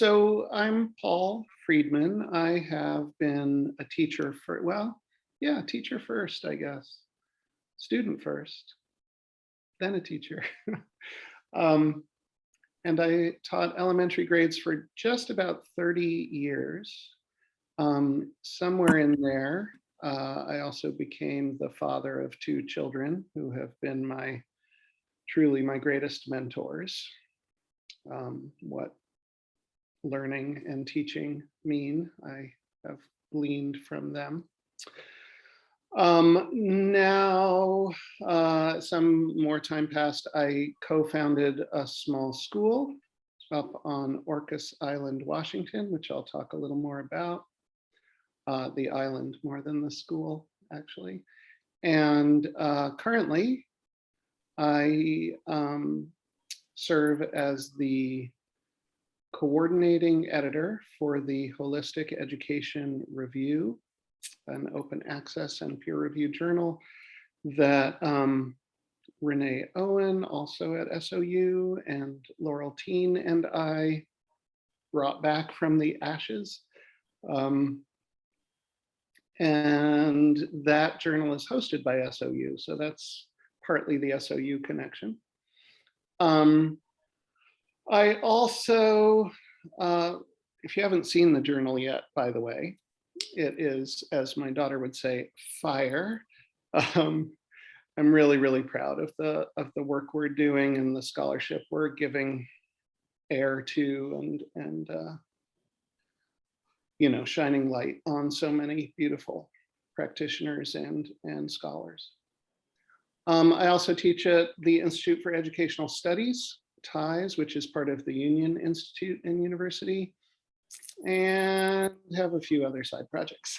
So I'm Paul Freedman. I have been a teacher for, well, yeah, teacher first, I guess. Student first, then a teacher. um, and I taught elementary grades for just about 30 years. Somewhere in there, I also became the father of two children who have been truly my greatest mentors. What learning and teaching mean, I have gleaned from them. Now, some more time passed, I co-founded a small school up on Orcas Island, Washington, which I'll talk a little more about. The island more than the school, actually. And currently, I serve as the coordinating editor for the Holistic Education Review, an open access and peer reviewed journal that Renee Owen, also at SOU, and Laurel Teen and I brought back from the ashes. And that journal is hosted by SOU, so that's partly the SOU connection. I also, if you haven't seen the journal yet, by the way, it is, as my daughter would say, fire. I'm really, really proud of the work we're doing and the scholarship we're giving air to, and shining light on so many beautiful practitioners and scholars. I also teach at the Institute for Educational Studies, TIES, which is part of the Union Institute and University, and have a few other side projects.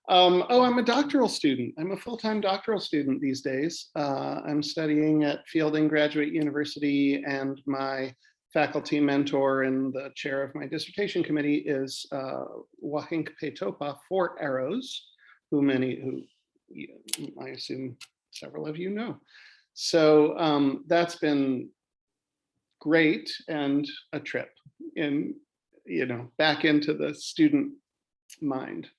I'm a doctoral student. I'm a full-time doctoral student these days. I'm studying at Fielding Graduate University, and my faculty mentor and the chair of my dissertation committee is Wahink Petopa, Fort Arrows, who I assume several of you know. So that's been great, and a trip in, back into the student mind.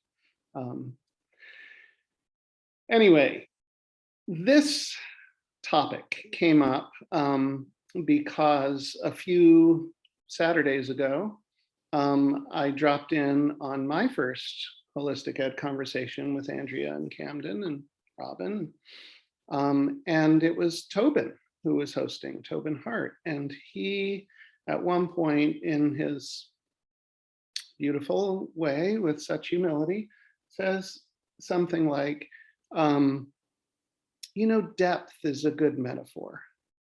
Anyway, this topic came up because a few Saturdays ago, I dropped in on my first Holistic Ed conversation with Andrea and Camden and Robin. And it was Tobin who was hosting, Tobin Hart. And he, at one point in his beautiful way, with such humility, says something like, depth is a good metaphor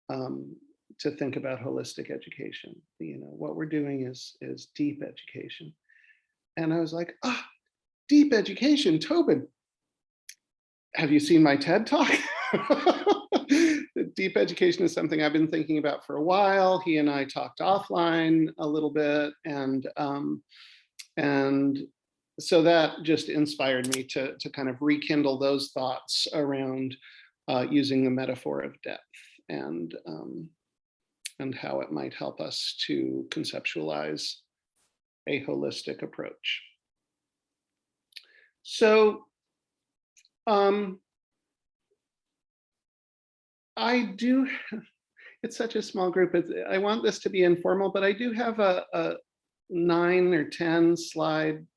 to think about holistic education. What we're doing is deep education. And I was like, deep education, Tobin. Have you seen my TED Talk? Deep education is something I've been thinking about for a while. He and I talked offline a little bit, and so that just inspired me to kind of rekindle those thoughts around using the metaphor of depth and how it might help us to conceptualize a holistic approach. So I do, it's such a small group. I want this to be informal, but I do have a 9 or 10 slide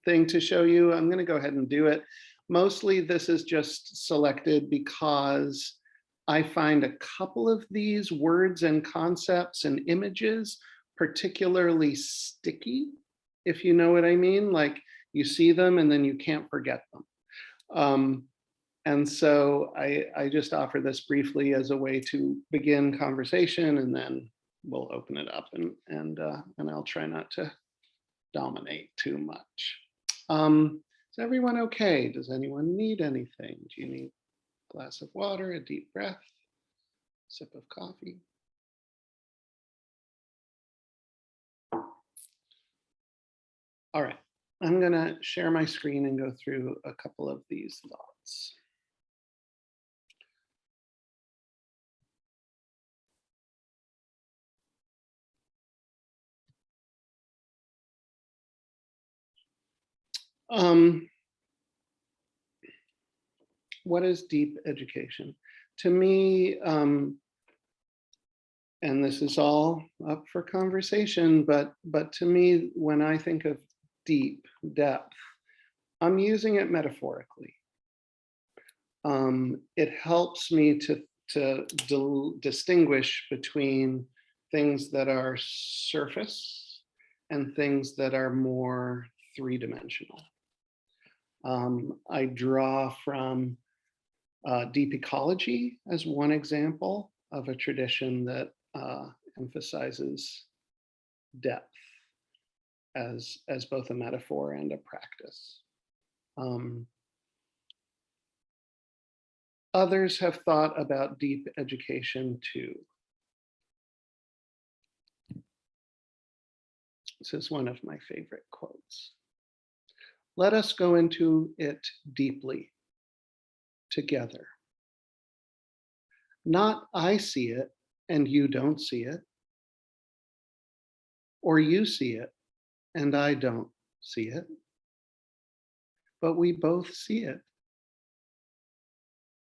thing to show you. I'm going to go ahead and do it. Mostly this is just selected because I find a couple of these words and concepts and images particularly sticky, if you know what I mean. Like, you see them and then you can't forget them. And so I just offer this briefly as a way to begin conversation, and then we'll open it up, and I'll try not to dominate too much. Is everyone okay? Does anyone need anything? Do you need a glass of water, a deep breath, sip of coffee? All right, I'm gonna share my screen and go through a couple of these thoughts. Um, what is deep education? To me, and this is all up for conversation, but to me, when I think of deep depth, I'm using it metaphorically. It helps me to distinguish between things that are surface and things that are more three-dimensional. I draw from deep ecology as one example of a tradition that emphasizes depth as both a metaphor and a practice. Um, Others have thought about deep education too. This is one of my favorite quotes. Let us go into it deeply together. Not I see it and you don't see it, or you see it and I don't see it, but we both see it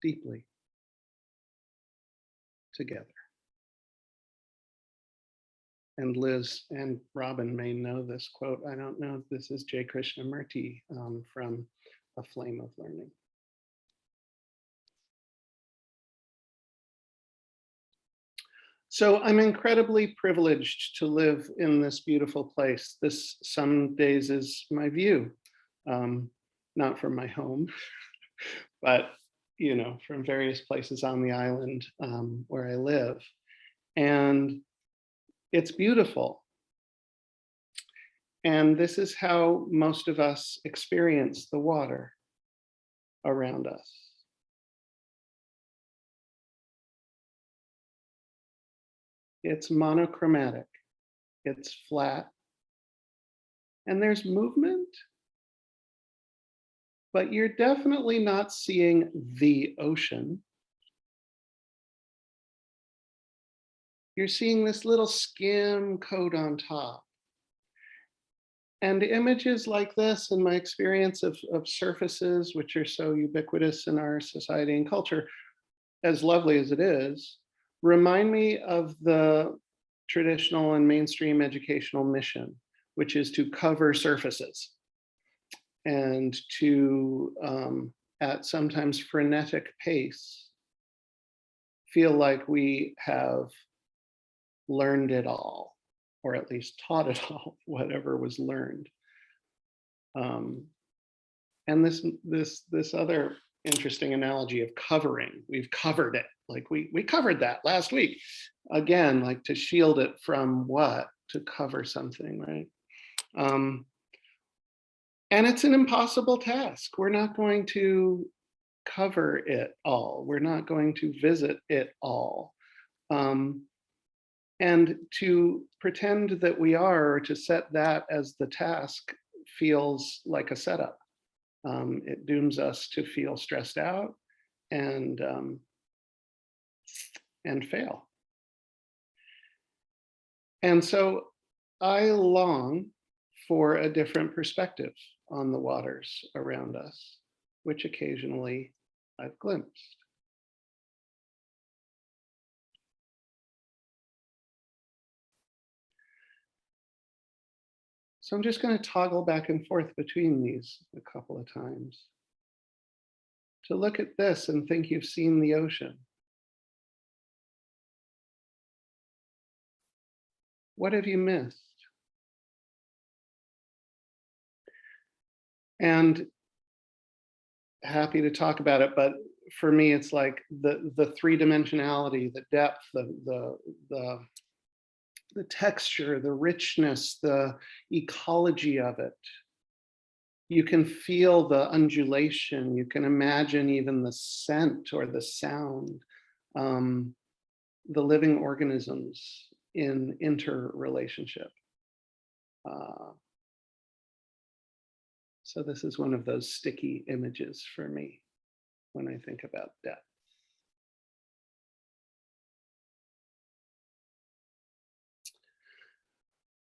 deeply together. And Liz and Robin may know this quote. I don't know if this is J. Krishnamurti from A Flame of Learning. So I'm incredibly privileged to live in this beautiful place. This some days is my view, not from my home, but from various places on the island where I live. And it's beautiful. And this is how most of us experience the water around us. It's monochromatic, it's flat, and there's movement, but you're definitely not seeing the ocean. You're seeing this little skim coat on top. And images like this, in my experience of surfaces, which are so ubiquitous in our society and culture, as lovely as it is, remind me of the traditional and mainstream educational mission, which is to cover surfaces and to, at sometimes frenetic pace, feel like we have learned it all, or at least taught it all, whatever was learned. And this other interesting analogy of covering, we've covered it, like we covered that last week. Again, like to shield it from what? To cover something, right? And it's an impossible task. We're not going to cover it all. We're not going to visit it all. And to pretend that we are, or to set that as the task, feels like a setup. It dooms us to feel stressed out and fail. And so I long for a different perspective on the waters around us, which occasionally I've glimpsed. So I'm just going to toggle back and forth between these a couple of times to look at this and think you've seen the ocean. What have you missed? And happy to talk about it, but for me, it's like the three-dimensionality, the depth, the texture, the richness, the ecology of it. You can feel the undulation. You can imagine even the scent or the sound, the living organisms in interrelationship. So this is one of those sticky images for me when I think about depth.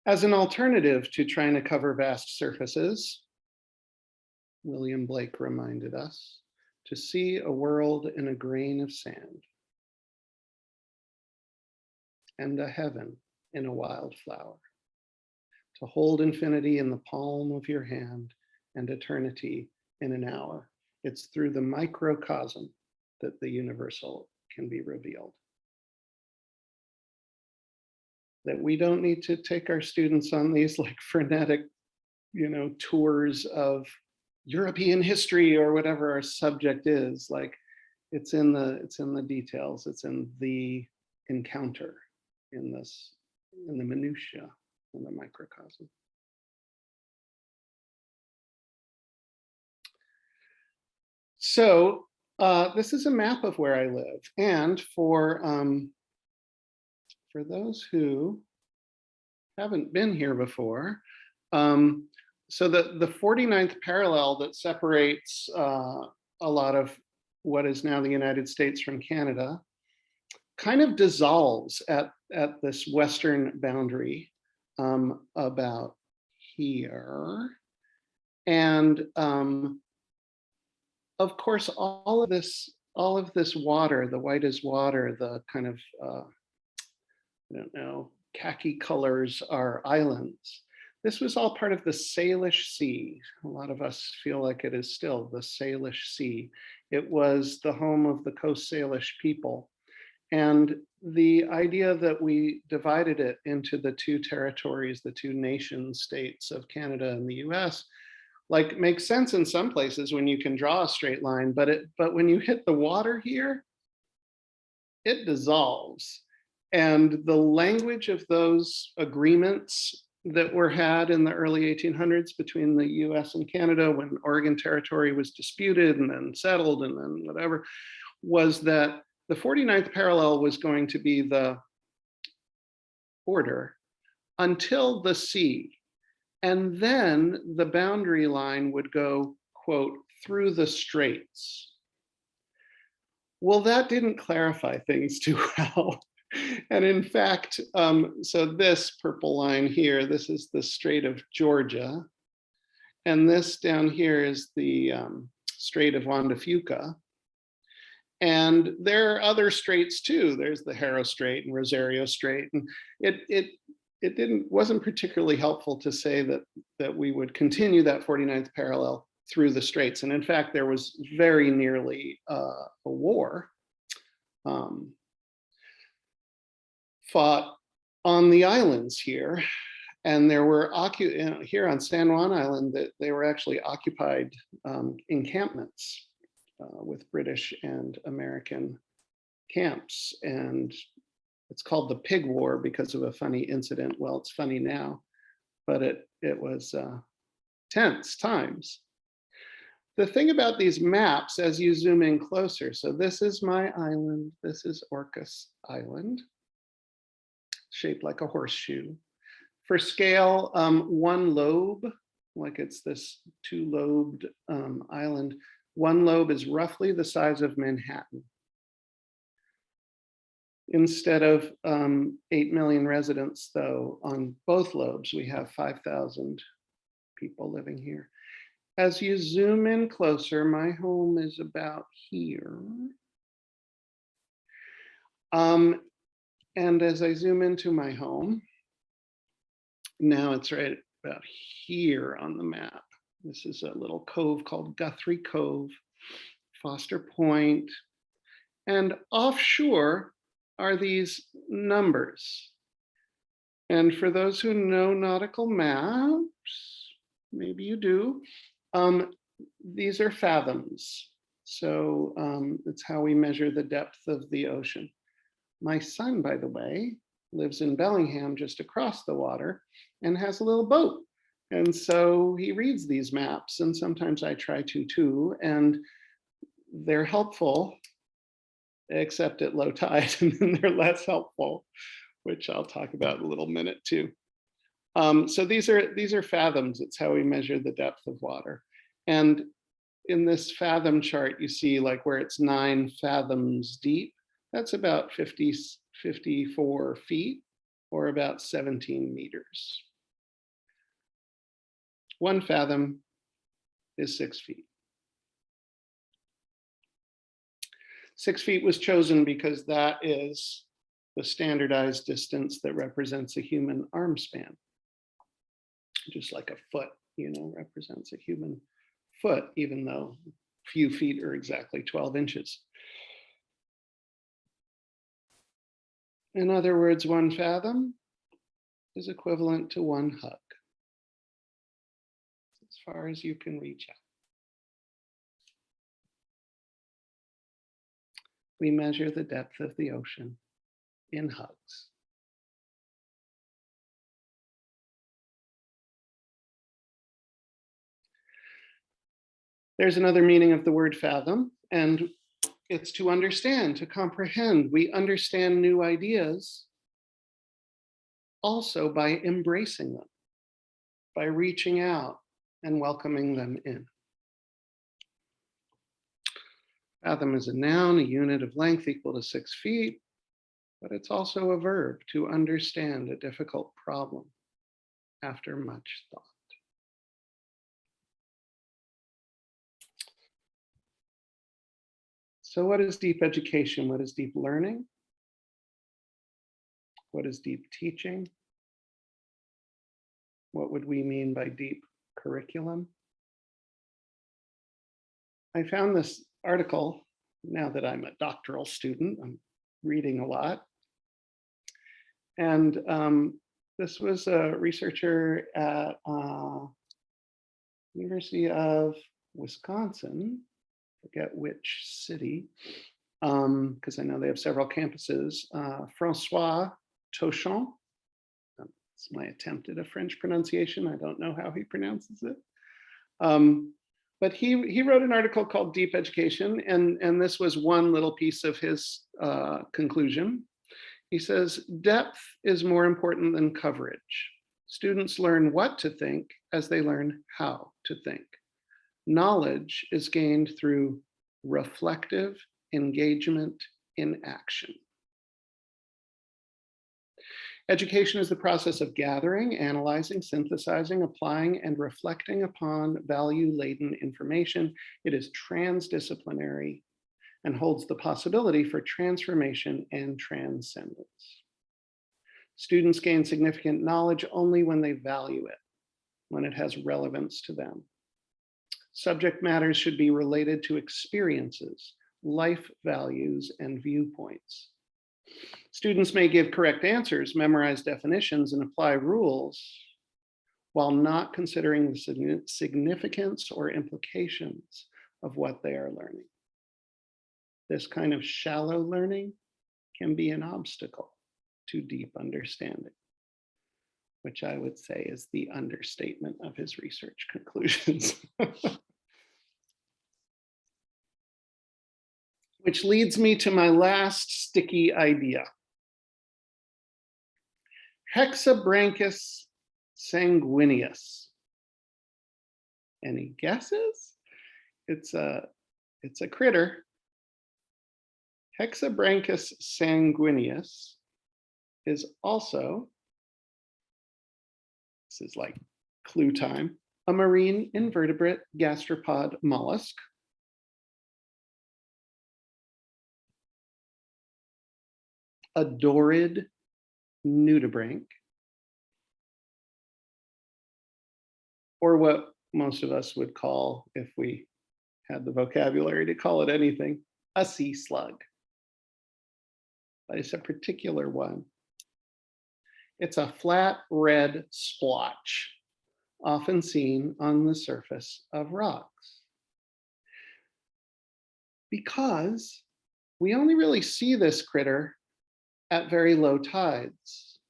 As an alternative to trying to cover vast surfaces, William Blake reminded us, to see a world in a grain of sand and a heaven in a wildflower, to hold infinity in the palm of your hand and eternity in an hour. It's through the microcosm that the universal can be revealed. That we don't need to take our students on these like frenetic, tours of European history or whatever our subject is. Like it's in the details, it's in the encounter, in the minutia, in the microcosm. So this is a map of where I live, and for those who haven't been here before, so the 49th parallel that separates a lot of what is now the United States from Canada kind of dissolves at this western boundary about here. And of course, all of this water, the white as water, the kind of, I don't know, khaki colors are islands. This was all part of the Salish Sea. A lot of us feel like it is still the Salish Sea. It was the home of the Coast Salish people. And the idea that we divided it into the two territories, the two nation states of Canada and the US, like makes sense in some places when you can draw a straight line, but when you hit the water here, it dissolves. And the language of those agreements that were had in the early 1800s between the US and Canada, when Oregon Territory was disputed and then settled and then whatever, was that the 49th parallel was going to be the border until the sea. And then the boundary line would go, quote, through the straits. Well, that didn't clarify things too well. And in fact, so this purple line here, this is the Strait of Georgia. And this down here is the Strait of Juan de Fuca. And there are other straits too. There's the Haro Strait and Rosario Strait. And it wasn't particularly helpful to say that we would continue that 49th parallel through the straits. And in fact, there was very nearly a war fought on the islands here. And there were here on San Juan Island, that they were actually occupied encampments with British and American camps. And it's called the Pig War because of a funny incident. Well, it's funny now, but it was tense times. The thing about these maps, as you zoom in closer, so this is my island, this is Orcas Island, shaped like a horseshoe. For scale, one lobe, like it's this two-lobed island, one lobe is roughly the size of Manhattan. Instead of 8 million residents, though, on both lobes, we have 5,000 people living here. As you zoom in closer, my home is about here. And as I zoom into my home, now it's right about here on the map. This is a little cove called Guthrie Cove, Foster Point, and offshore are these numbers. And for those who know nautical maps, maybe you do, these are fathoms. So it's how we measure the depth of the ocean. My son, by the way, lives in Bellingham just across the water and has a little boat. And so he reads these maps, and sometimes I try to too, and they're helpful, except at low tide, and then they're less helpful, which I'll talk about in a little minute too. So these are fathoms. It's how we measure the depth of water. And in this fathom chart, you see like where it's 9 fathoms deep, that's about 54 feet or about 17 meters. 1 fathom is 6 feet. 6 feet was chosen because that is the standardized distance that represents a human arm span. Just like a foot, represents a human foot, even though few feet are exactly 12 inches. In other words, 1 fathom is equivalent to 1 hug. As far as you can reach out. We measure the depth of the ocean in hugs. There's another meaning of the word fathom, and it's to understand, to comprehend. We understand new ideas also by embracing them, by reaching out and welcoming them in. Fathom is a noun, a unit of length equal to 6 feet, but it's also a verb, to understand a difficult problem after much thought. So what is deep education? What is deep learning? What is deep teaching? What would we mean by deep curriculum? I found this article, now that I'm a doctoral student, I'm reading a lot. And this was a researcher at University of Wisconsin, forget which city, because I know they have several campuses. Francois Tauchon, it's my attempt at a French pronunciation. I don't know how he pronounces it. But he wrote an article called Deep Education, and this was one little piece of his conclusion. He says, depth is more important than coverage. Students learn what to think as they learn how to think. Knowledge is gained through reflective engagement in action. Education is the process of gathering, analyzing, synthesizing, applying, and reflecting upon value-laden information. It is transdisciplinary and holds the possibility for transformation and transcendence. Students gain significant knowledge only when they value it, when it has relevance to them. Subject matters should be related to experiences, life values, and viewpoints. Students may give correct answers, memorize definitions, and apply rules while not considering the significance or implications of what they are learning. This kind of shallow learning can be an obstacle to deep understanding, which I would say is the understatement of his research conclusions. Which leads me to my last sticky idea. Hexabranchus sanguineus. Any guesses? It's a critter. Hexabranchus sanguineus is also, this is like clue time, a marine invertebrate gastropod mollusk. A dorid nudibranch, or what most of us would call, if we had the vocabulary to call it anything, a sea slug. But it's a particular one. It's a flat red splotch, often seen on the surface of rocks. Because we only really see this critter at very low tides.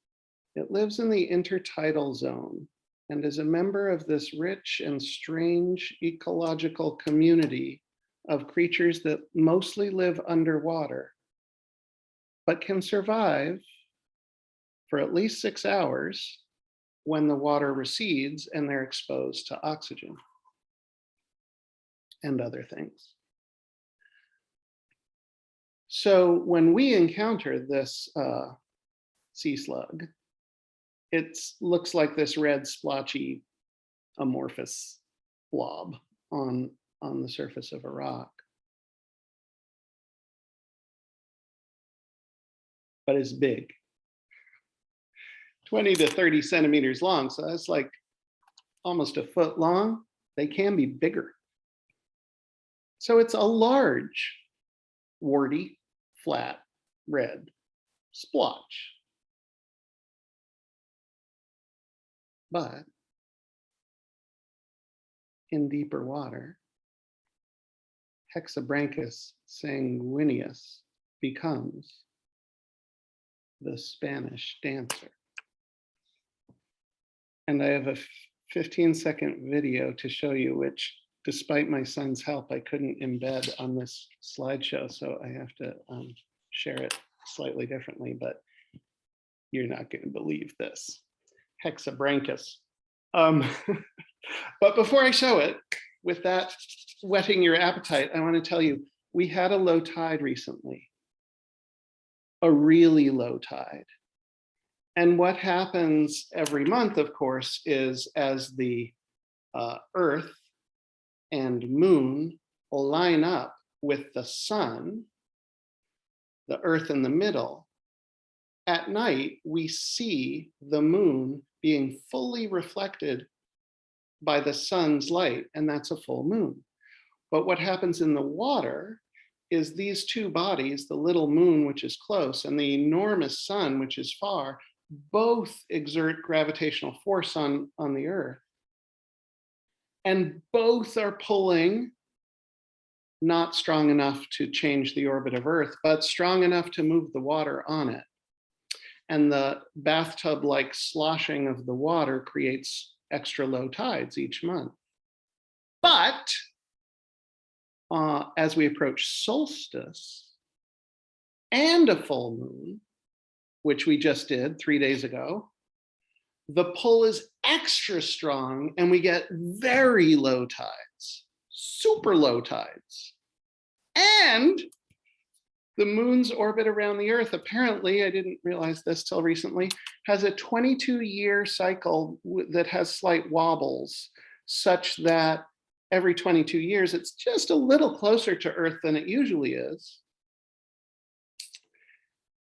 It lives in the intertidal zone and is a member of this rich and strange ecological community of creatures that mostly live underwater, but can survive for at least 6 hours when the water recedes and they're exposed to oxygen and other things. So when we encounter this sea slug, it looks like this red splotchy amorphous blob on the surface of a rock. But it's big. 20 to 30 centimeters long. So that's like almost a foot long. They can be bigger. So it's a large, warty, flat, red splotch. But in deeper water, Hexabranchus sanguineus becomes the Spanish dancer. And I have a 15-second video to show you, which despite my son's help, I couldn't embed on this slideshow. So I have to share it slightly differently, but you're not going to believe this. Hexabranchus. But before I show it, with that whetting your appetite, I want to tell you, we had a low tide recently, a really low tide. And what happens every month, of course, is as the Earth and moon line up with the sun, the Earth in the middle, at night, we see the moon being fully reflected by the sun's light, and that's a full moon. But what happens in the water is these two bodies, the little moon, which is close, and the enormous sun, which is far, both exert gravitational force on the Earth. And both are pulling, not strong enough to change the orbit of Earth, but strong enough to move the water on it. And the bathtub-like sloshing of the water creates extra low tides each month. But as we approach solstice and a full moon, which we just did 3 days ago, the pull is extra strong and we get very low tides, super low tides. And the moon's orbit around the Earth, apparently, I didn't realize this till recently, has a 22-year cycle that has slight wobbles, such that every 22 years, it's just a little closer to Earth than it usually is.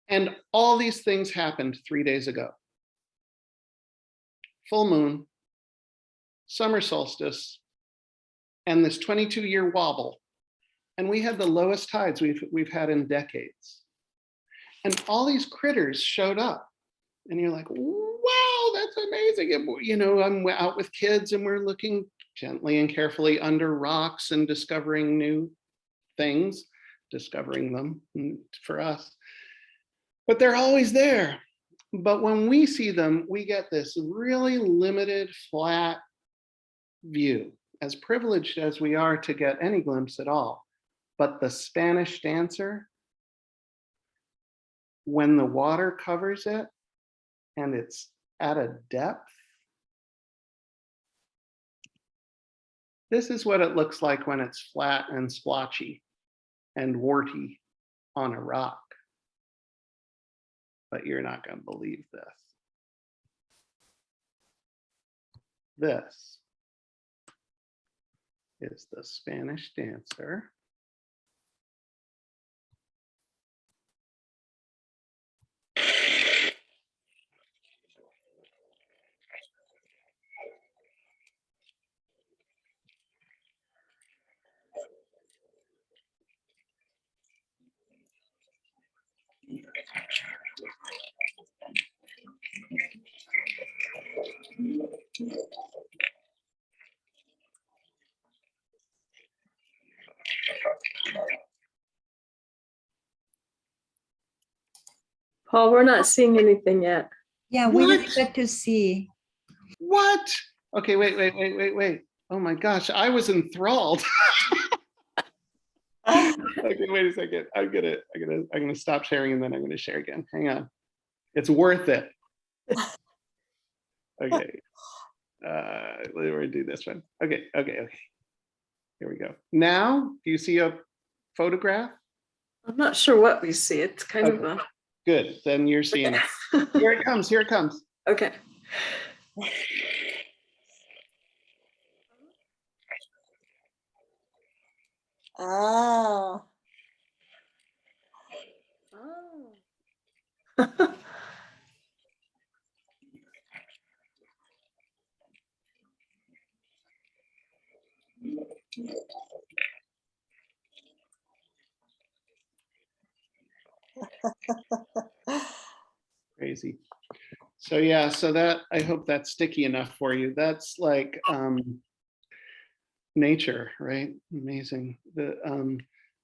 And all these things happened 3 days ago. Full moon, summer solstice, and this 22-year wobble. And we had the lowest tides we've had in decades. And all these critters showed up. And you're like, wow, that's amazing. And, you know, I'm out with kids and we're looking gently and carefully under rocks and discovering new things, discovering them for us. But they're always there. But when we see them, we get this really limited, flat view, as privileged as we are to get any glimpse at all. But the Spanish dancer, when the water covers it and it's at a depth, this is what it looks like when it's flat and splotchy and warty on a rock. But you're not going to believe this. This is the Spanish dancer. Paul, we're not seeing anything yet. Yeah, we didn't get to see. What? Okay, wait. Oh my gosh, I was enthralled. Okay, wait a second. I'm gonna stop sharing and then I'm gonna share again. Hang on. It's worth it. Okay. We're gonna do this one. Okay. Here we go. Now, do you see a photograph? I'm not sure what we see. It's kind of a... Good, then you're seeing it. Here it comes, here it comes. Okay. Crazy. So yeah, so that, I hope that's sticky enough for you. That's like nature, right? Amazing.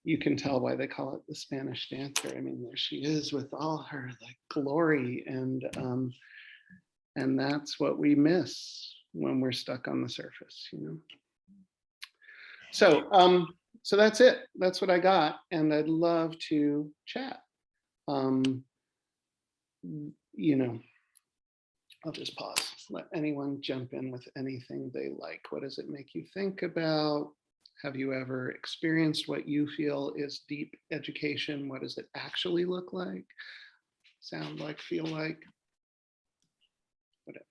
You can tell why they call it the Spanish dancer. I mean, there she is with all her like glory, and that's what we miss when we're stuck on the surface, you know. So that's it. That's what I got, and I'd love to chat. You know, I'll just pause. Let anyone jump in with anything they like. What does it make you think about? Have you ever experienced what you feel is deep education? What does it actually look like? Sound like, feel like? Whatever.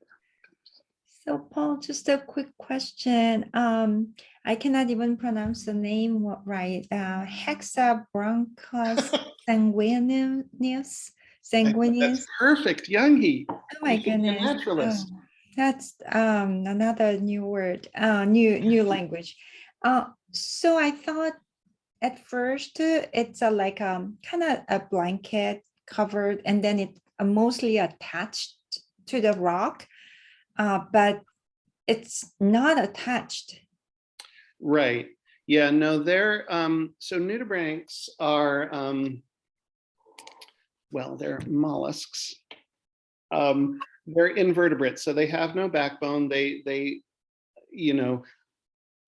So Paul, just a quick question. I cannot even pronounce the name right. Hexabronchus sanguineus. That's perfect, Youngie. Oh my You should be a goodness. naturalist. Oh, that's another new word, new language. So I thought at first it's a like kind of a blanket covered, and then it mostly attached to the rock, but it's not attached. Right. Yeah, no, they're so nudibranchs are well, they're mollusks. They're invertebrates, so they have no backbone. They you know,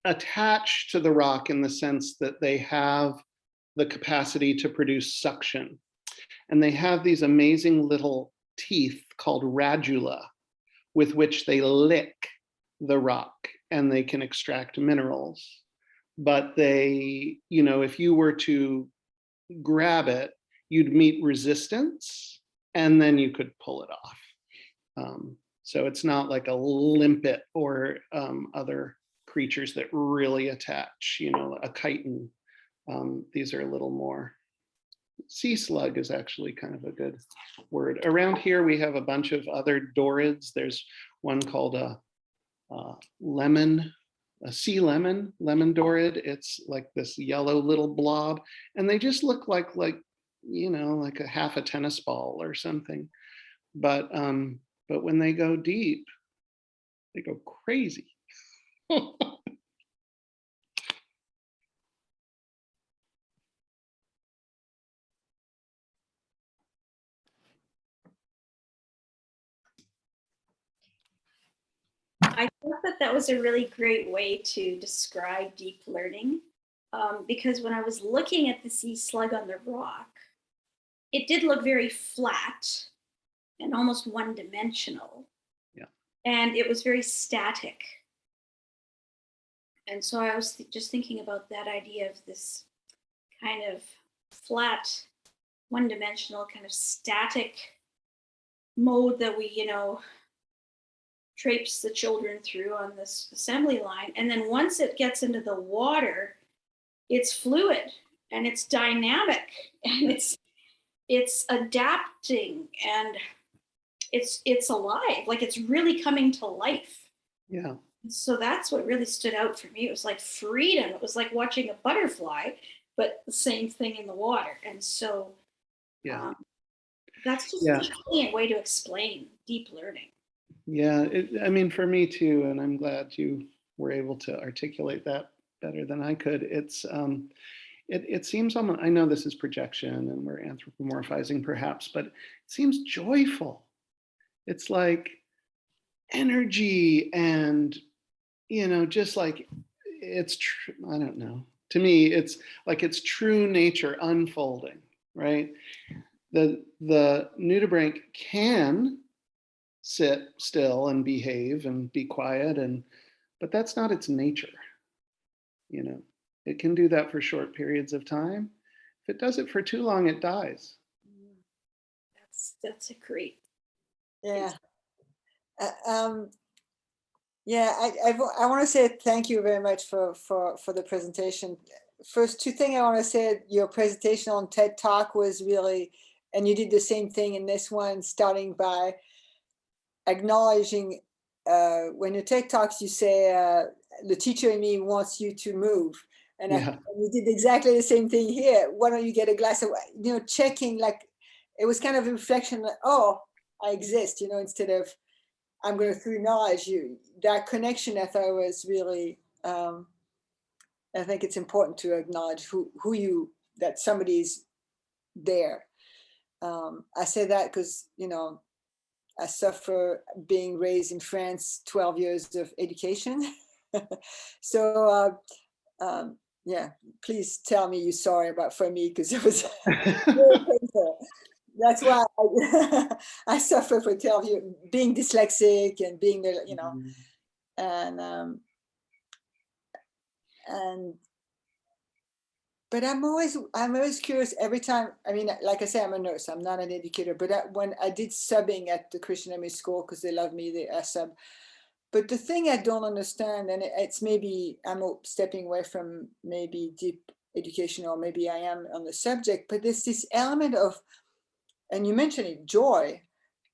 attach to the rock in the sense that they have the capacity to produce suction. And they have these amazing little teeth called radula with which they lick the rock and they can extract minerals. But they, you know, if you were to grab it, you'd meet resistance and then you could pull it off. So it's not like a limpet or other creatures that really attach, you know, a chitin. These are a little more. Sea slug is actually kind of a good word. Around here, we have a bunch of other dorids. There's one called a sea lemon dorid. It's like this yellow little blob, and they just look like you know, like a half a tennis ball or something. But when they go deep, they go crazy. I thought that that was a really great way to describe deep learning, because when I was looking at the sea slug on the rock, it did look very flat and almost one-dimensional. Yeah. And it was very static. And so I was just thinking about that idea of this kind of flat, one-dimensional, kind of static mode that we, you know, traipse the children through on this assembly line. And then once it gets into the water, it's fluid and it's dynamic and it's adapting and it's alive, like it's really coming to life. Yeah. So that's what really stood out for me. It was like freedom. It was like watching a butterfly, but the same thing in the water. And so Yeah. that's just Yeah. a brilliant way to explain deep learning. Yeah, I mean, for me too, and I'm glad you were able to articulate that better than I could. It seems almost, I know this is projection and we're anthropomorphizing perhaps, but it seems joyful. It's like energy and, you know, just like it's true. I don't know. To me, it's like it's true nature unfolding, right? The nudibranch can sit still and behave and be quiet, but that's not its nature. You know, it can do that for short periods of time. If it does it for too long, it dies. That's a great. Yeah. Yeah, I want to say thank you very much for the presentation. First, two things I want to say, your presentation on TED Talk was really, and you did the same thing in this one, starting by acknowledging when you take talks, you say the teacher in me wants you to move. And Yeah. we did exactly the same thing here. Why don't you get a glass of, checking, like, it was kind of a reflection, like, oh, I exist, instead of I'm going to acknowledge you. That connection, I thought was really, I think it's important to acknowledge that somebody's there. I say that because, I suffer being raised in France, 12 years of education. So, yeah, please tell me you're sorry for me, because it was very painful. That's why I suffer for 12 years, being dyslexic and being, and but I'm always curious every time. I mean, like I say, I'm a nurse. I'm not an educator. But when I did subbing at the Christian Emmy School, because they love me, I sub. But the thing I don't understand, and it's maybe I'm stepping away from maybe deep education, or maybe I am on the subject, but there's this element of, and you mentioned it, joy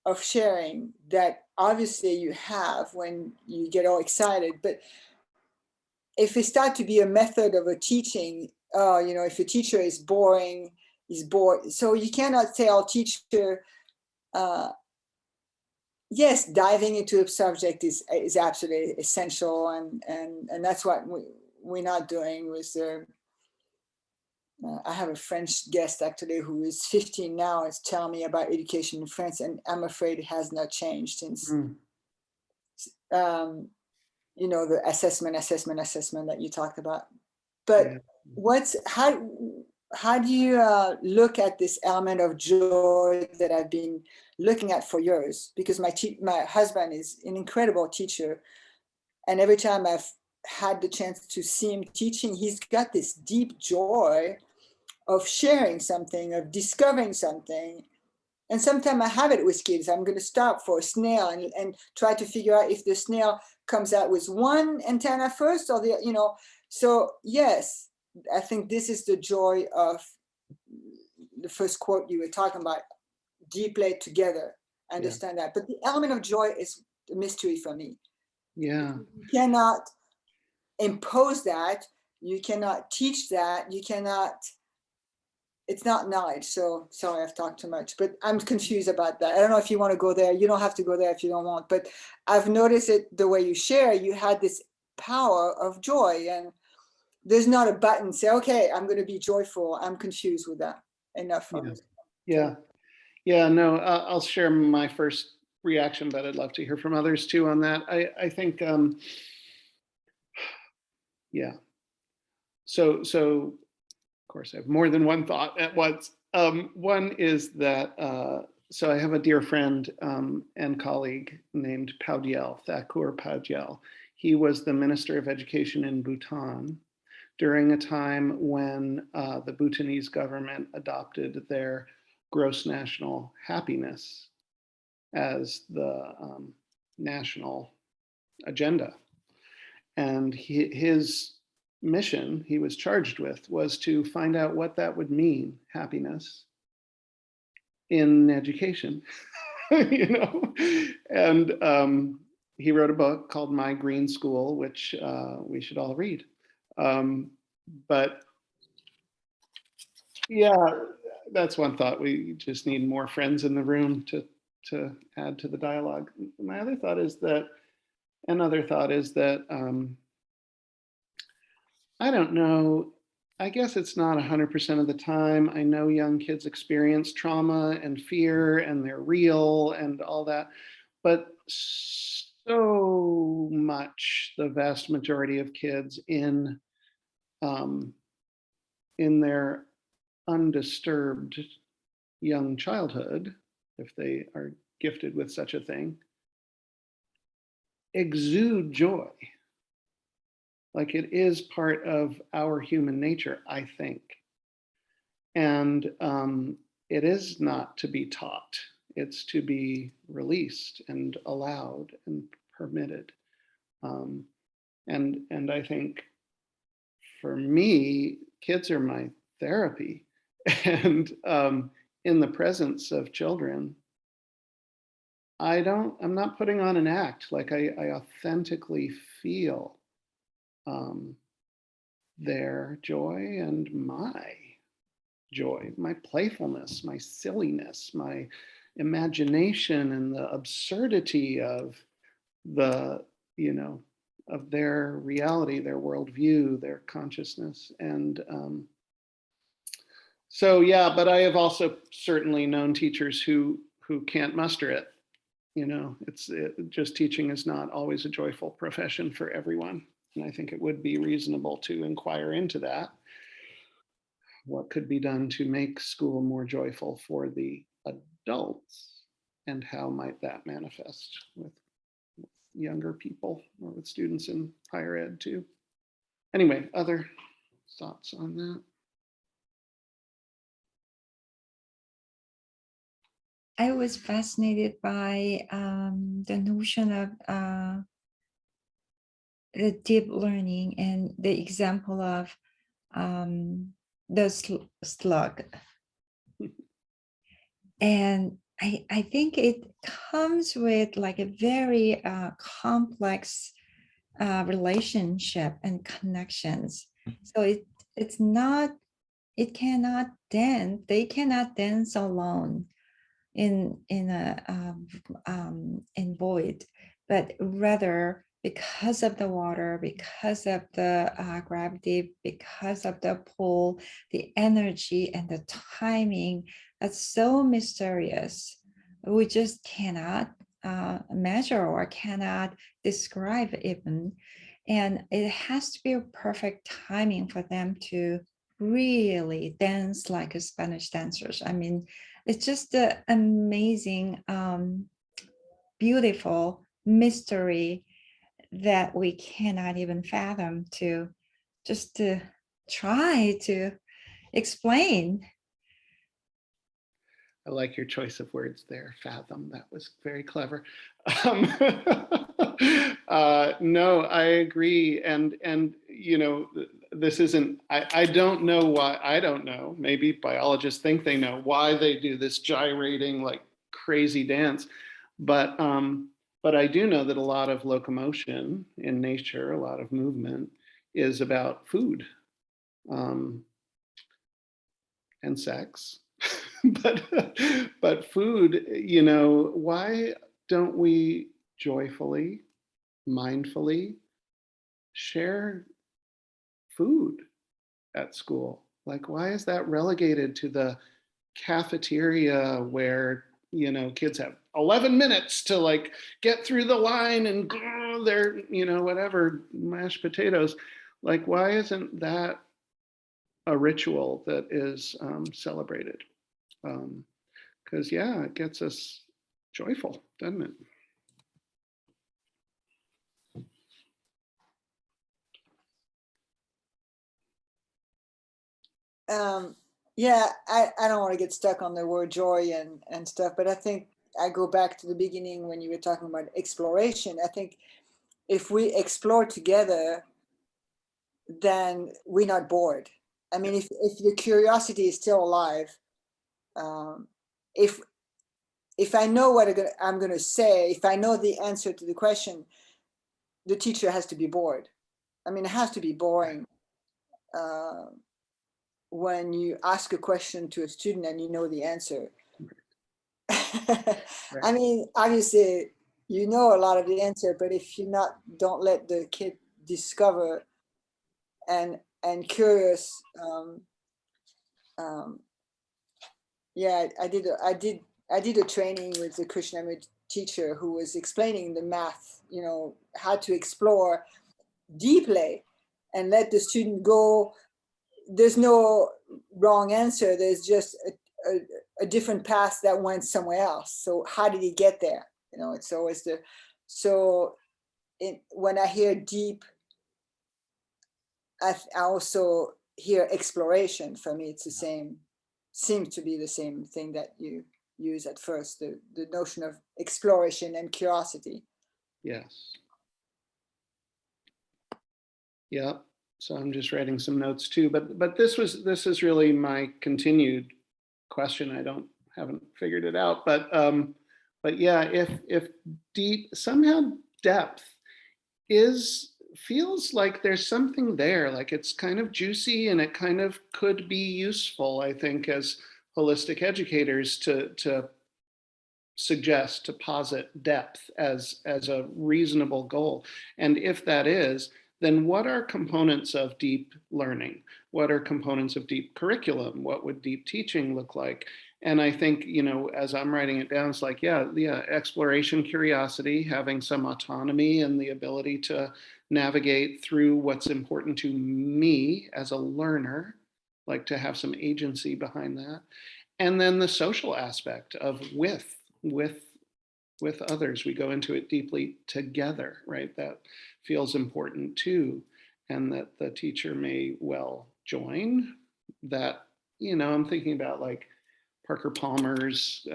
of sharing that obviously you have when you get all excited. But if it start to be a method of a teaching, if a teacher is boring, he's bored. So you cannot tell teacher, yes, diving into a subject is absolutely essential, and that's what we're not doing with the. I have a French guest actually who is 15 now, is telling me about education in France, and I'm afraid it has not changed since. The assessment that you talked about. But Yeah. how do you look at this element of joy that I've been looking at for years? Because my husband is an incredible teacher, and every time I've had the chance to see him teaching, he's got this deep joy of sharing something, of discovering something. And sometimes I have it with kids. I'm going to stop for a snail and try to figure out if the snail comes out with one antenna first, or So yes, I think this is the joy of the first quote you were talking about, deeply together. I understand that. But the element of joy is the mystery for me. Yeah. You cannot impose that. You cannot teach that. You cannot. It's not knowledge. So sorry, I've talked too much, but I'm confused about that. I don't know if you want to go there. You don't have to go there if you don't want, but I've noticed it the way you share. You had this power of joy, and there's not a button say, okay, I'm going to be joyful. I'm confused with that. Enough from it. Yeah. No, I'll share my first reaction, but I'd love to hear from others too on that. I think, yeah. So of course I have more than one thought at once. One is that, so I have a dear friend and colleague named Paudiel, Thakur Paudiel. He was the Minister of Education in Bhutan during a time when the Bhutanese government adopted their gross national happiness as the national agenda. And his mission he was charged with was to find out what that would mean, happiness, in education. And he wrote a book called My Green School, which we should all read. But yeah, that's one thought. We just need more friends in the room to add to the dialogue. My other thought is that, I don't know, I guess it's not 100% of the time. I know young kids experience trauma and fear, and they're real and all that, but so much, the vast majority of kids in their undisturbed young childhood, if they are gifted with such a thing, exude joy. Like, it is part of our human nature, I think. And it is not to be taught. It's to be released and allowed and permitted. And I think for me, kids are my therapy. And in the presence of children, I'm not putting on an act. Like, I authentically feel their joy and my joy, my playfulness, my silliness, my imagination, and the absurdity of the, of their reality, their worldview, their consciousness. And so, yeah, but I have also certainly known teachers who can't muster it. Just teaching is not always a joyful profession for everyone. And I think it would be reasonable to inquire into that. What could be done to make school more joyful for the adults? And how might that manifest with younger people or with students in higher ed too? Anyway, other thoughts on that? I was fascinated by the notion of the deep learning and the example of the slug. And I think it comes with like a very complex relationship and connections. So it's not, it cannot dance, they cannot dance alone in void, but rather because of the water, because of the gravity, because of the pull, the energy and the timing, that's so mysterious. We just cannot measure or cannot describe even. And it has to be a perfect timing for them to really dance like a Spanish dancers. I mean, it's just an amazing, beautiful mystery that we cannot even fathom to just to try to explain. I like your choice of words there, fathom. That was very clever. No, I agree. And this isn't, I don't know why, I don't know, maybe biologists think they know why they do this gyrating like crazy dance. But I do know that a lot of locomotion in nature, a lot of movement is about food and sex. but food, why don't we joyfully, mindfully share food at school? Like, why is that relegated to the cafeteria where, kids have 11 minutes to like get through the line and their, whatever, mashed potatoes? Like, why isn't that a ritual that is celebrated? Because yeah, it gets us joyful, doesn't it? Yeah, I don't want to get stuck on the word joy and stuff, but I think I go back to the beginning when you were talking about exploration. I think if we explore together, then we're not bored. I mean, if the curiosity is still alive, if I know what I'm going to say, if I know the answer to the question, the teacher has to be bored. I mean, it has to be boring when you ask a question to a student and you know the answer. I mean, obviously, you know a lot of the answer, but if you don't let the kid discover and curious, yeah, I did a training with the Krishnamurti teacher who was explaining the math, how to explore deeply and let the student go. There's no wrong answer. There's just a different path that went somewhere else. So how did he get there? It's always when I hear deep, I also hear exploration. For me, it's the same, seems to be the same thing that you use at first, the notion of exploration and curiosity. Yes. Yeah. So I'm just writing some notes too, but this is really my continued question. I haven't figured it out, but yeah, if deep, somehow depth is feels like there's something there, like it's kind of juicy and it kind of could be useful, I think, as holistic educators to suggest, to posit depth as a reasonable goal. And if that is, then what are components of deep learning? What are components of deep curriculum? What would deep teaching look like? And I think, you know, as I'm writing it down, it's like, yeah, exploration, curiosity, having some autonomy and the ability to navigate through what's important to me as a learner, like to have some agency behind that. And then the social aspect of with others, we go into it deeply together, right? That feels important too. And that the teacher may well join that. You know, I'm thinking about like Parker Palmer's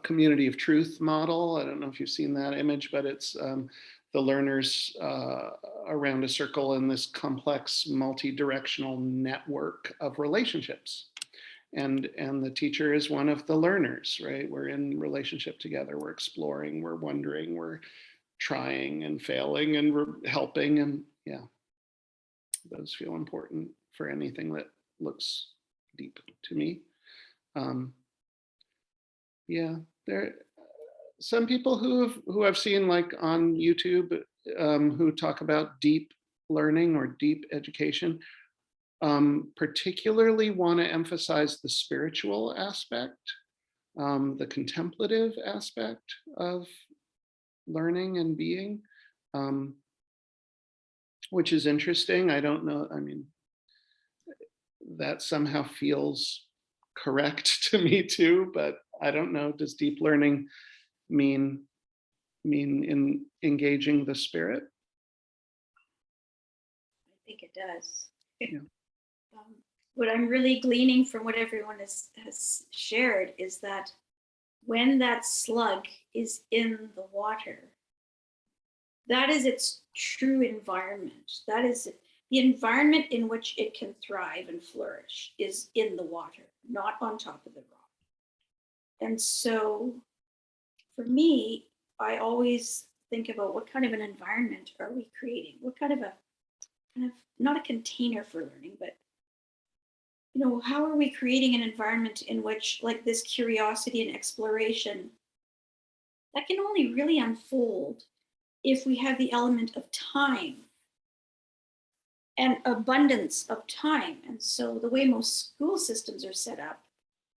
community of truth model. I don't know if you've seen that image, but it's the learners around a circle in this complex multi-directional network of relationships. And the teacher is one of the learners, right? We're in relationship together, we're exploring, we're wondering, we're trying and failing, and we're helping. And yeah, those feel important for anything that looks deep to me. Yeah, there some people who I've seen like on YouTube who talk about deep learning or deep education, particularly want to emphasize the spiritual aspect, the contemplative aspect of learning and being, which is interesting. I don't know. I mean, that somehow feels correct to me too, but I don't know. Does deep learning mean in engaging the spirit? I think it does. Yeah. What I'm really gleaning from what everyone has shared is that when that slug is in the water, that is its true environment. That is the environment in which it can thrive and flourish is in the water, not on top of the rock. And so for me, I always think about what kind of an environment are we creating? What kind of not a container for learning, but you know, how are we creating an environment in which like this curiosity and exploration that can only really unfold if we have the element of time and abundance of time. And so the way most school systems are set up,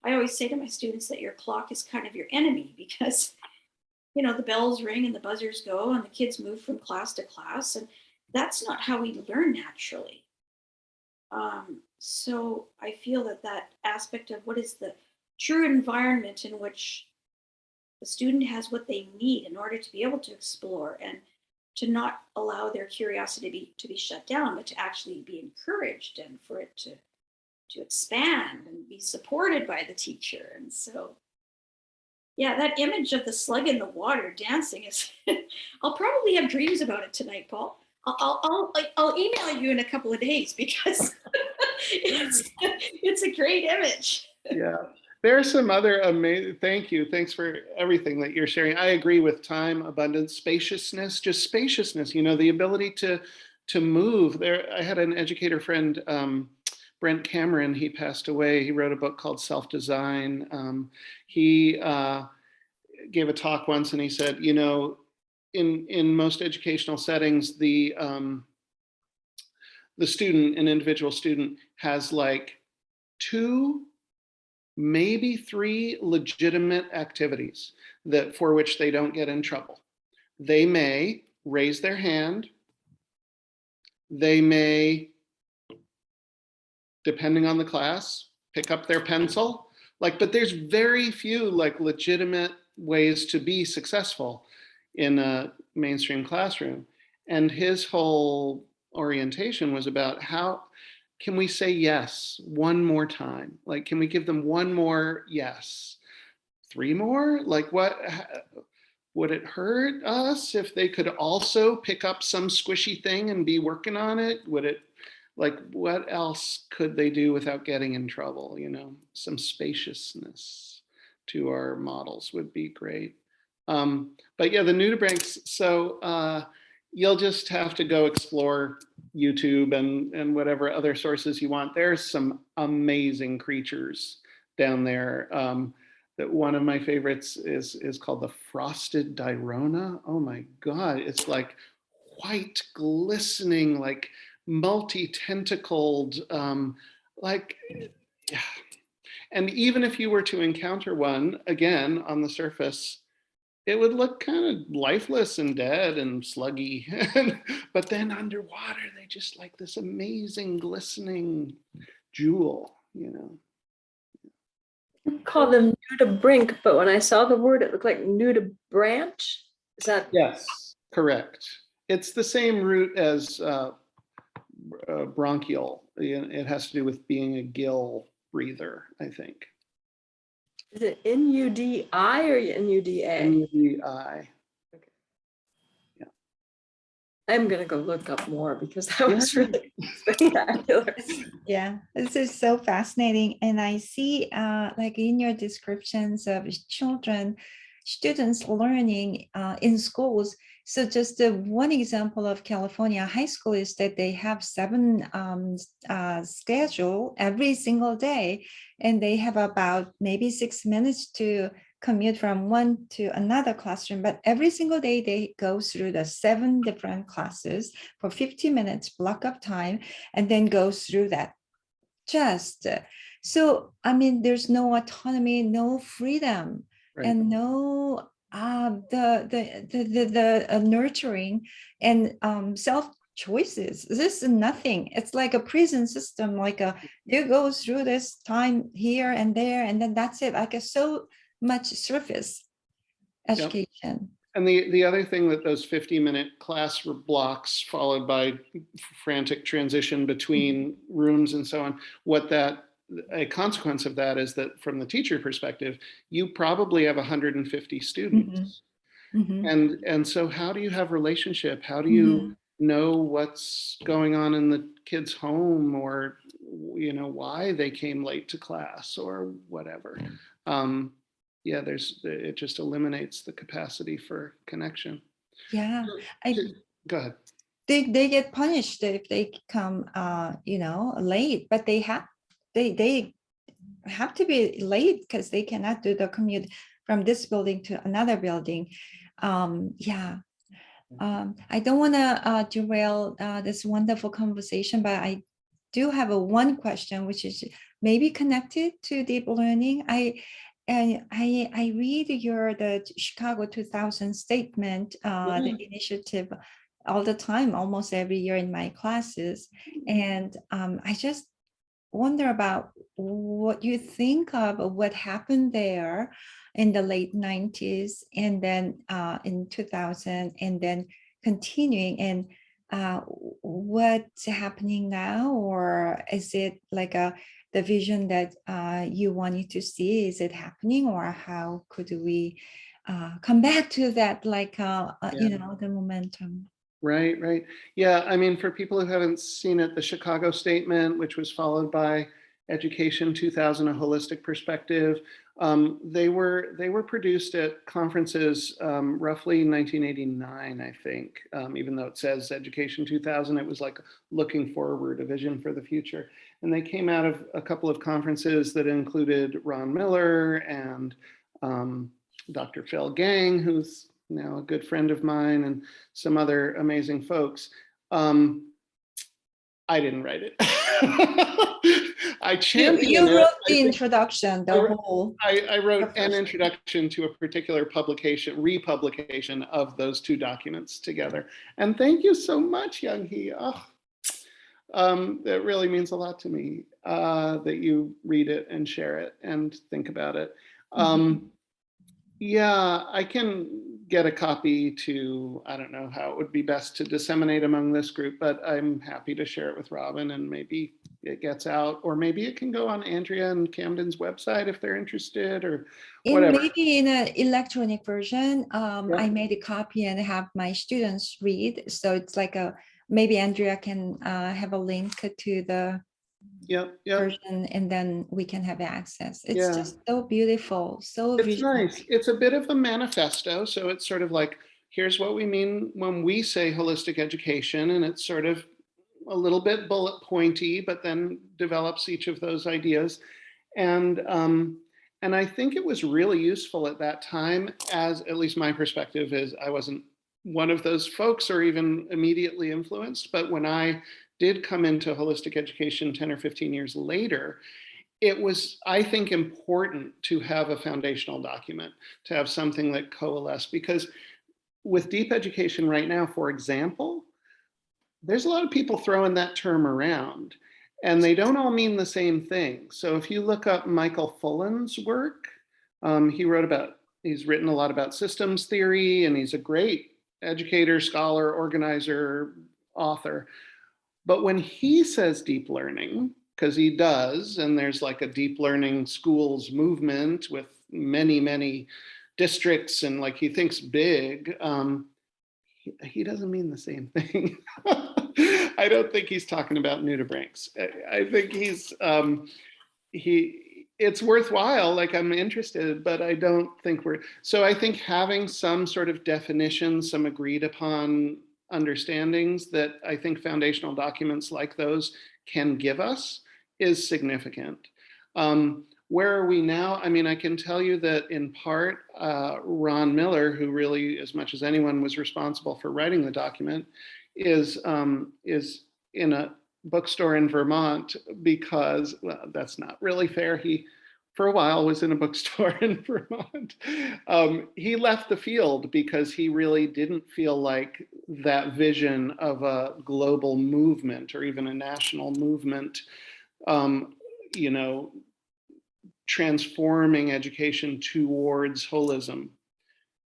I always say to my students that your clock is kind of your enemy because, you know, the bells ring and the buzzers go and the kids move from class to class. And that's not how we learn naturally. So I feel that aspect of what is the true environment in which the student has what they need in order to be able to explore and to not allow their curiosity to be shut down, but to actually be encouraged and for it to expand and be supported by the teacher. And so, yeah, that image of the slug in the water dancing is, I'll probably have dreams about it tonight, Paul. I'll email you in a couple of days because it's a great image. Yeah, there are some other amazing, thank you. Thanks for everything that you're sharing. I agree with time, abundance, spaciousness, just spaciousness, you know, the ability to move. There, I had an educator friend, Brent Cameron, he passed away. He wrote a book called Self-Design. He gave a talk once and he said, you know, in most educational settings, the student, an individual student, has like 2, maybe 3 legitimate activities that for which they don't get in trouble. They may raise their hand. They may, depending on the class, pick up their pencil. Like, but there's very few like legitimate ways to be successful in a mainstream classroom. And his whole orientation was about how can we say yes one more time? Like, can we give them one more yes? 3 more? Like, what would it hurt us if they could also pick up some squishy thing and be working on it? Would it, like, what else could they do without getting in trouble? You know, some spaciousness to our models would be great. But yeah, the nudibranchs. So you'll just have to go explore YouTube and whatever other sources you want. There's some amazing creatures down there. That one of my favorites is called the frosted Dirona. Oh my God, it's like white, glistening, like multi-tentacled, like, yeah. And even if you were to encounter one again on the surface, it would look kind of lifeless and dead and sluggy. But then underwater, they just like this amazing glistening jewel, you know. Call them nudibranch, but when I saw the word, it looked like nudibranch. Is that? Yes, correct. It's the same root as bronchial. It has to do with being a gill breather, I think. Is it N-U-D-I or N-U-D-A? N-U-D-I. I'm gonna go look up more because that was really spectacular. Yeah, this is so fascinating. And I see like in your descriptions of children, students learning in schools. So just one example of California high school is that they have 7 schedule every single day, and they have about maybe 6 minutes to commute from one to another classroom, but every single day they go through the 7 different classes for 50 minutes block of time, and then go through that. Just so, I mean, there's no autonomy, no freedom, Right. and no the nurturing and self choices. This is nothing. It's like a prison system, like you go through this time here and there, and then that's it. Like a so much surface education. And the other thing that those 50-minute class blocks followed by frantic transition between rooms and so on, a consequence of that is that from the teacher perspective, you probably have 150 students. Mm-hmm. And so how do you have relationship? How do you know what's going on in the kid's home, or, you know, why they came late to class or whatever? Yeah, it just eliminates the capacity for connection. Yeah, Go ahead. they get punished if they come you know, late, but they have to be late because they cannot do the commute from this building to another building. Yeah. I don't want to derail this wonderful conversation, but I do have one question, which is maybe connected to deep learning. I read the Chicago 2000 statement, the initiative, all the time, almost every year in my classes, and I just wonder about what you think of what happened there in the late 90s, and then in 2000, and then continuing, and what's happening now, or is it like the vision that you wanted to see, is it happening, or how could we come back to that, like you know, the momentum? Right, right. Yeah, I mean, for people who haven't seen it, the Chicago Statement, which was followed by Education 2000, A Holistic Perspective, they were produced at conferences roughly in 1989, I think. Even though it says Education 2000, it was like looking forward, a vision for the future. And they came out of a couple of conferences that included Ron Miller and Dr. Phil Gang, who's now a good friend of mine, and some other amazing folks. I didn't write it. I championed you wrote it. the introduction, the whole. I wrote an introduction to a particular republication of those 2 documents together. And thank you so much, Young Hee. Oh, that really means a lot to me, that you read it and share it and think about it. Yeah, I can get a copy to, I don't know how it would be best to disseminate among this group, but I'm happy to share it with Robin, and maybe it gets out, or maybe it can go on Andrea and Camden's website if they're interested, or whatever. Maybe in an electronic version, I made a copy and have my students read. So it's like maybe Andrea can have a link to the version, and then we can have access. It's just so beautiful, so It's nice. It's a bit of a manifesto, so it's sort of like, here's what we mean when we say holistic education, and it's sort of a little bit bullet pointy, but then develops each of those ideas. And I think it was really useful at that time, as at least my perspective is, I wasn't one of those folks or even immediately influenced, but when I did come into holistic education 10 or 15 years later, it was, I think, important to have a foundational document, to have something that coalesced, because with deep education right now, for example, there's a lot of people throwing that term around, and they don't all mean the same thing. So if you look up Michael Fullan's work, he's written a lot about systems theory, and he's a great educator, scholar, organizer, author. But when he says deep learning, because he does, and there's like a deep learning schools movement with many, many districts, and like he thinks big, he doesn't mean the same thing. I don't think he's talking about nudibranchs. I think it's worthwhile, like I'm interested, but I don't think so I think having some sort of definition, some agreed upon understandings that I think foundational documents like those can give us is significant. Where are we now? I mean, I can tell you that in part, Ron Miller, who really, as much as anyone, was responsible for writing the document, is in a bookstore in Vermont because, well, that's not really fair. He, for a while, was in a bookstore in Vermont. He left the field because he really didn't feel like that vision of a global movement or even a national movement, you know, transforming education towards holism.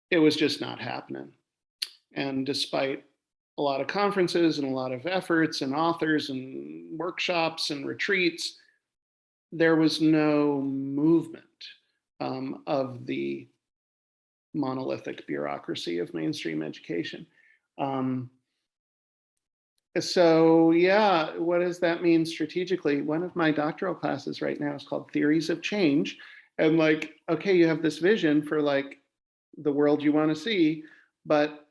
It was just not happening. And despite a lot of conferences and a lot of efforts and authors and workshops and retreats, there was no movement of the monolithic bureaucracy of mainstream education. So yeah, what does that mean strategically? One of my doctoral classes right now is called Theories of Change. And like, okay, you have this vision for like the world you want to see, but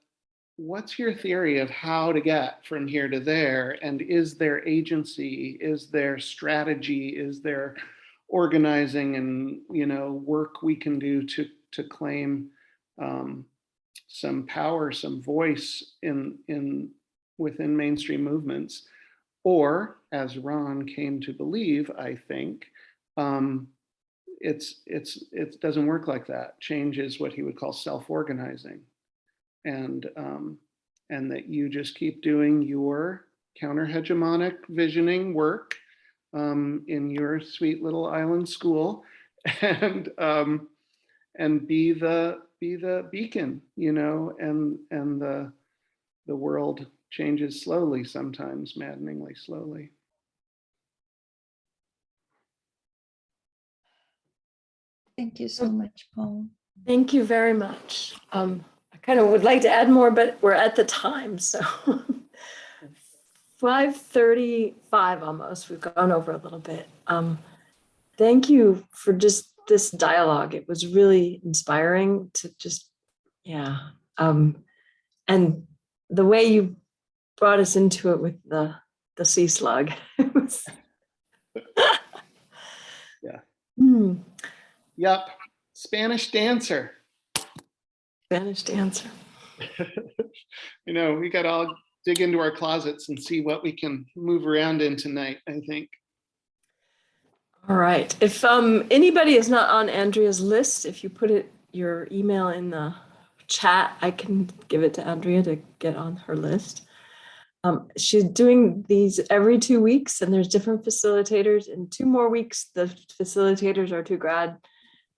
what's your theory of how to get from here to there? And is there agency? Is there strategy? Is there organizing and, you know, work we can do to claim some power, some voice within mainstream movements? Or, as Ron came to believe, I think, it doesn't work like that. Change is what he would call self-organizing, and that you just keep doing your counter-hegemonic visioning work in your sweet little island school, and be the beacon, you know, and the world changes slowly, sometimes maddeningly slowly. Thank you so much, Paul. Thank you very much. I kind of would like to add more, but we're at the time, so 5:35 almost. We've gone over a little bit. Thank you for just this dialogue. It was really inspiring to just, yeah. And the way you brought us into it with the sea slug. It was Yeah. Mm, Yep. Spanish dancer. Spanish dancer. You know, we got to all dig into our closets and see what we can move around in tonight, I think. All right. If anybody is not on Andrea's list, if you put your email in the chat, I can give it to Andrea to get on her list. She's doing these every 2 weeks, and there's different facilitators. In 2 more weeks, the facilitators are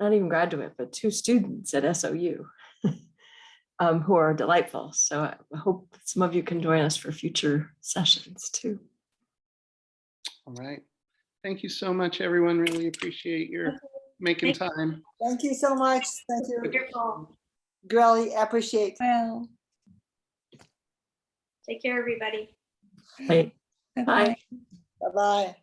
not even graduate, but 2 students at SOU who are delightful. So I hope some of you can join us for future sessions too. All right. Thank you so much, everyone. Really appreciate your making time. Thank you so much. Thank you. Wonderful. Really appreciate. Well, Take care, everybody. Bye. bye-bye. Bye-bye.